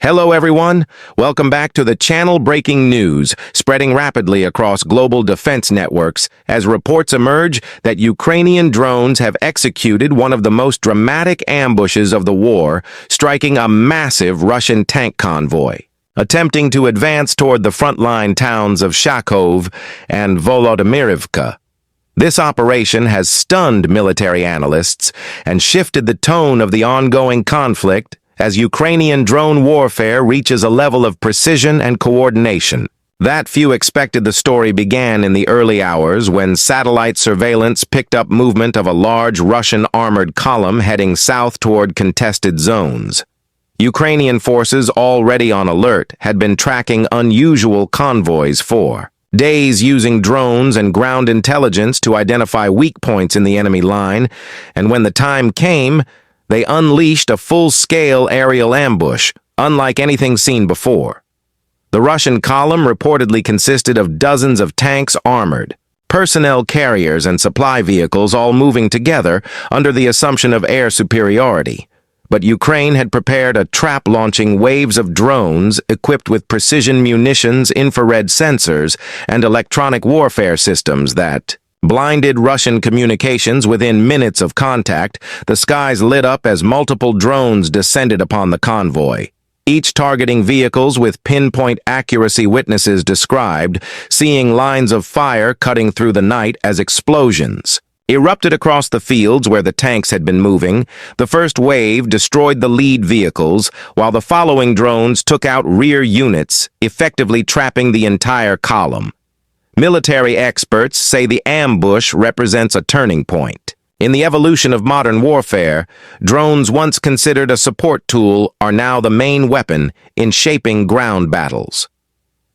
Hello everyone, welcome back to the channel. Breaking news spreading rapidly across global defense networks as reports emerge that Ukrainian drones have executed one of the most dramatic ambushes of the war, striking a massive Russian tank convoy, attempting to advance toward the frontline towns of Shakhove and Volodymyrivka. This operation has stunned military analysts and shifted the tone of the ongoing conflict as Ukrainian drone warfare reaches a level of precision and coordination that few expected. The story began in the early hours when satellite surveillance picked up movement of a large Russian armored column heading south toward contested zones. Ukrainian forces, already on alert, had been tracking unusual convoys for days, using drones and ground intelligence to identify weak points in the enemy line, and when the time came, they unleashed a full-scale aerial ambush, unlike anything seen before. The Russian column reportedly consisted of dozens of tanks, armored personnel carriers, and supply vehicles, all moving together under the assumption of air superiority. But Ukraine had prepared a trap, launching waves of drones equipped with precision munitions, infrared sensors, and electronic warfare systems that blinded Russian communications. Within minutes of contact, the skies lit up as multiple drones descended upon the convoy, each targeting vehicles with pinpoint accuracy. Witnesses described seeing lines of fire cutting through the night as explosions erupted across the fields where the tanks had been moving. The first wave destroyed the lead vehicles, while the following drones took out rear units, effectively trapping the entire column. Military experts say the ambush represents a turning point in the evolution of modern warfare. Drones, once considered a support tool, are now the main weapon in shaping ground battles.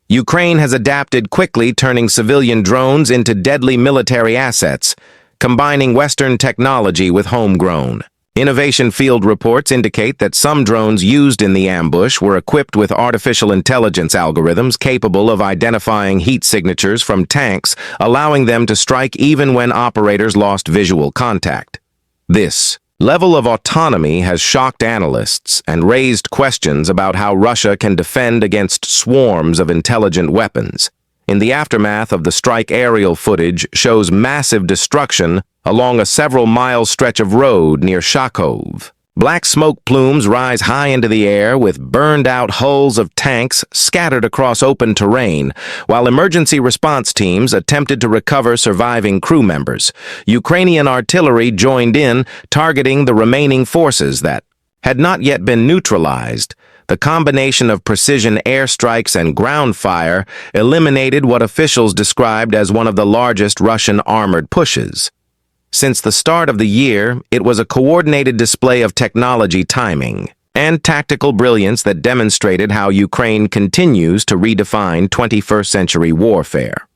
Ukraine has adapted quickly, turning civilian drones into deadly military assets, combining Western technology with homegrown innovation. Field reports indicate that some drones used in the ambush were equipped with artificial intelligence algorithms capable of identifying heat signatures from tanks, allowing them to strike even when operators lost visual contact. This level of autonomy has shocked analysts and raised questions about how Russia can defend against swarms of intelligent weapons. In the aftermath of the strike, aerial footage shows massive destruction along a several-mile stretch of road near Shakhove. Black smoke plumes rise high into the air, with burned-out hulls of tanks scattered across open terrain, while emergency response teams attempted to recover surviving crew members. Ukrainian artillery joined in, targeting the remaining forces that had not yet been neutralized. The combination of precision airstrikes and ground fire eliminated what officials described as one of the largest Russian armored pushes since the start of the year. It was a coordinated display of technology, timing, and tactical brilliance that demonstrated how Ukraine continues to redefine 21st-century warfare.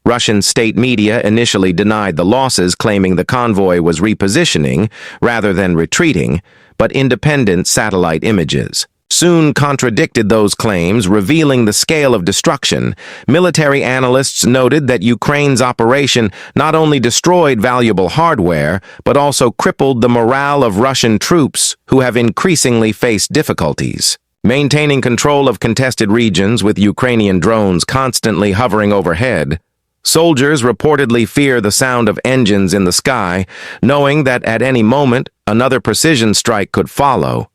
Russian state media initially denied the losses, claiming the convoy was repositioning rather than retreating, but independent satellite images soon contradicted those claims, revealing the scale of destruction. Military analysts noted that Ukraine's operation not only destroyed valuable hardware, but also crippled the morale of Russian troops, who have increasingly faced difficulties maintaining control of contested regions. With Ukrainian drones constantly hovering overhead, soldiers reportedly fear the sound of engines in the sky, knowing that at any moment another precision strike could follow.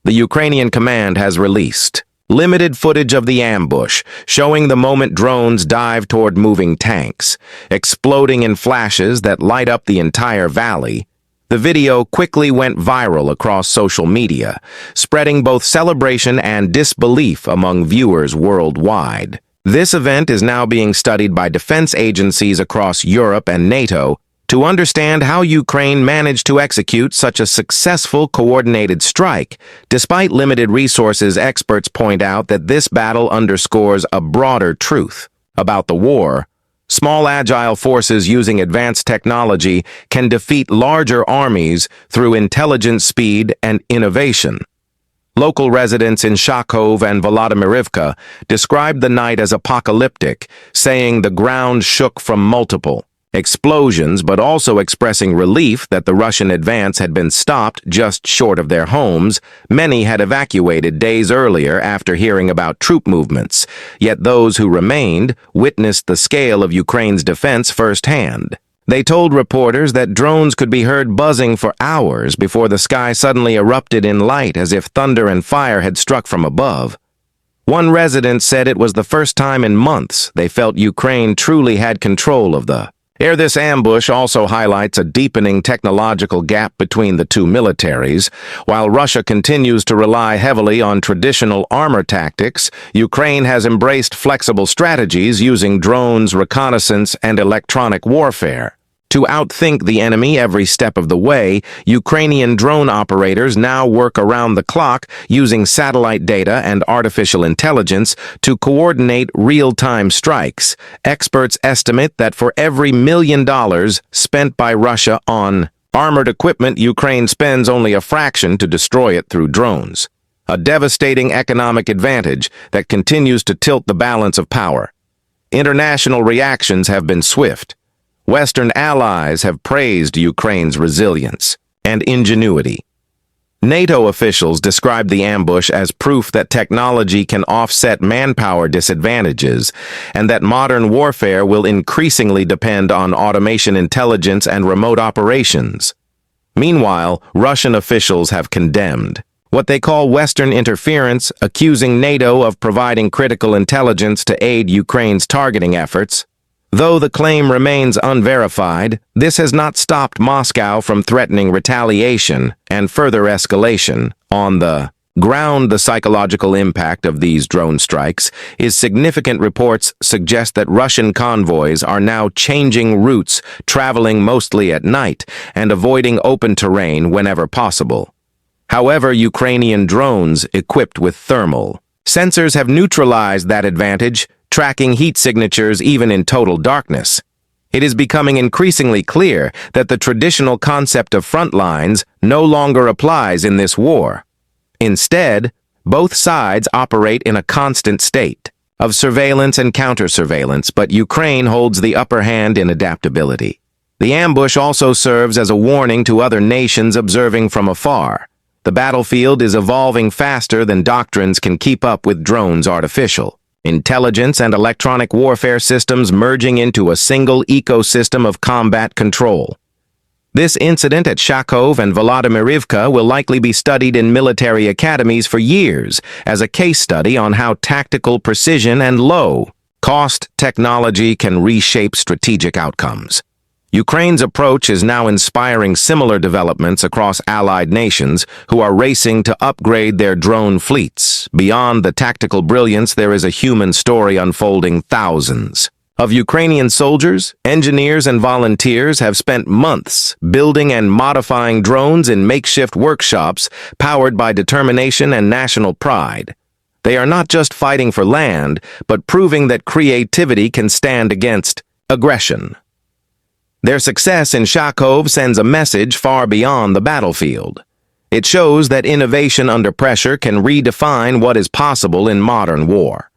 The Ukrainian command has released limited footage of the ambush, showing the moment drones dive toward moving tanks, exploding in flashes that light up the entire valley. The video quickly went viral across social media, spreading both celebration and disbelief among viewers worldwide. This event is now being studied by defense agencies across Europe and NATO to understand how Ukraine managed to execute such a successful coordinated strike. Despite limited resources, experts point out that this battle underscores a broader truth about the war. Small, agile forces using advanced technology can defeat larger armies through intelligence, speed, and innovation. Local residents in Shakhove and Volodymyrivka described the night as apocalyptic, saying the ground shook from multiple explosions, but also expressing relief that the Russian advance had been stopped just short of their homes. Many had evacuated days earlier after hearing about troop movements, yet those who remained witnessed the scale of Ukraine's defense firsthand. They told reporters that drones could be heard buzzing for hours before the sky suddenly erupted in light as if thunder and fire had struck from above. One resident said it was the first time in months they felt Ukraine truly had control of the air. This ambush also highlights a deepening technological gap between the two militaries. While Russia continues to rely heavily on traditional armor tactics, Ukraine has embraced flexible strategies using drones, reconnaissance, and electronic warfare. To outthink the enemy every step of the way, Ukrainian drone operators now work around the clock using satellite data and artificial intelligence to coordinate real-time strikes. Experts estimate that for every $1 million spent by Russia on armored equipment, Ukraine spends only a fraction to destroy it through drones. A devastating economic advantage that continues to tilt the balance of power. International reactions have been swift. Western allies have praised Ukraine's resilience and ingenuity. NATO officials described the ambush as proof that technology can offset manpower disadvantages and that modern warfare will increasingly depend on automation, intelligence, and remote operations. Meanwhile, Russian officials have condemned what they call Western interference, accusing NATO of providing critical intelligence to aid Ukraine's targeting efforts. Though the claim remains unverified, this has not stopped Moscow from threatening retaliation and further escalation. On the ground, the psychological impact of these drone strikes is significant. Reports suggest that Russian convoys are now changing routes, traveling mostly at night, and avoiding open terrain whenever possible. However, Ukrainian drones equipped with thermal sensors have neutralized that advantage, tracking heat signatures even in total darkness. It is becoming increasingly clear that the traditional concept of front lines no longer applies in this war. Instead, both sides operate in a constant state of surveillance and counter-surveillance, but Ukraine holds the upper hand in adaptability. The ambush also serves as a warning to other nations observing from afar. The battlefield is evolving faster than doctrines can keep up with drones' artificial intelligence and electronic warfare systems merging into a single ecosystem of combat control. This incident at Shakhove and Volodymyrivka will likely be studied in military academies for years as a case study on how tactical precision and low-cost technology can reshape strategic outcomes. Ukraine's approach is now inspiring similar developments across allied nations who are racing to upgrade their drone fleets. Beyond the tactical brilliance, there is a human story unfolding. Thousands of Ukrainian soldiers, engineers, and volunteers have spent months building and modifying drones in makeshift workshops powered by determination and national pride. They are not just fighting for land, but proving that creativity can stand against aggression. Their success in Shakhove sends a message far beyond the battlefield. It shows that innovation under pressure can redefine what is possible in modern war.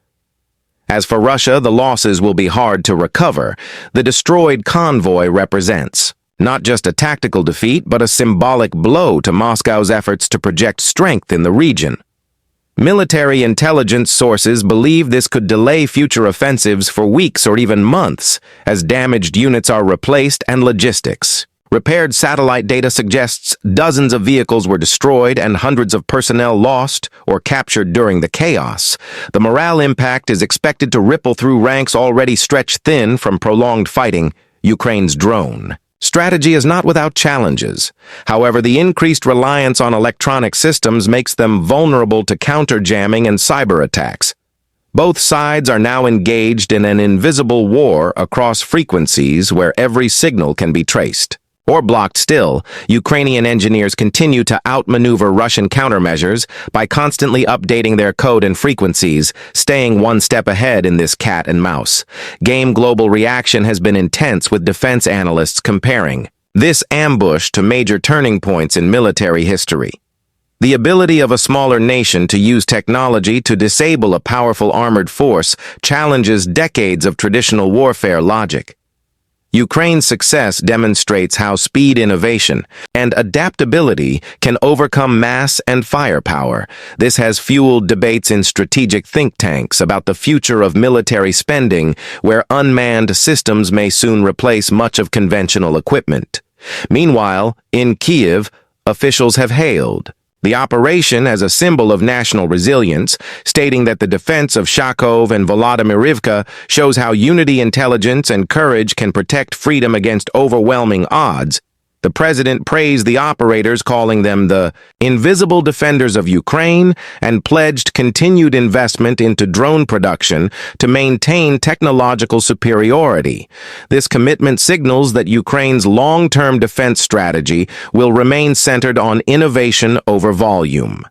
As for Russia, the losses will be hard to recover. The destroyed convoy represents not just a tactical defeat, but a symbolic blow to Moscow's efforts to project strength in the region. Military intelligence sources believe this could delay future offensives for weeks or even months, as damaged units are replaced and logistics. Repaired satellite data suggests dozens of vehicles were destroyed and hundreds of personnel lost or captured during the chaos. The morale impact is expected to ripple through ranks already stretched thin from prolonged fighting. Ukraine's drone strategy is not without challenges. However, the increased reliance on electronic systems makes them vulnerable to counter-jamming and cyber attacks. Both sides are now engaged in an invisible war across frequencies where every signal can be traced or blocked. Still, Ukrainian engineers continue to outmaneuver Russian countermeasures by constantly updating their code and frequencies, staying one step ahead in this cat and mouse game. Global reaction has been intense, with defense analysts comparing this ambush to major turning points in military history. The ability of a smaller nation to use technology to disable a powerful armored force challenges decades of traditional warfare logic. Ukraine's success demonstrates how speed, innovation, and adaptability can overcome mass and firepower. This has fueled debates in strategic think tanks about the future of military spending, where unmanned systems may soon replace much of conventional equipment. Meanwhile, in Kyiv, officials have hailed the operation as a symbol of national resilience, stating that the defense of Shakhove and Volodymyrivka shows how unity, intelligence, and courage can protect freedom against overwhelming odds. The president praised the operators, calling them the invisible defenders of Ukraine, and pledged continued investment into drone production to maintain technological superiority. This commitment signals that Ukraine's long-term defense strategy will remain centered on innovation over volume.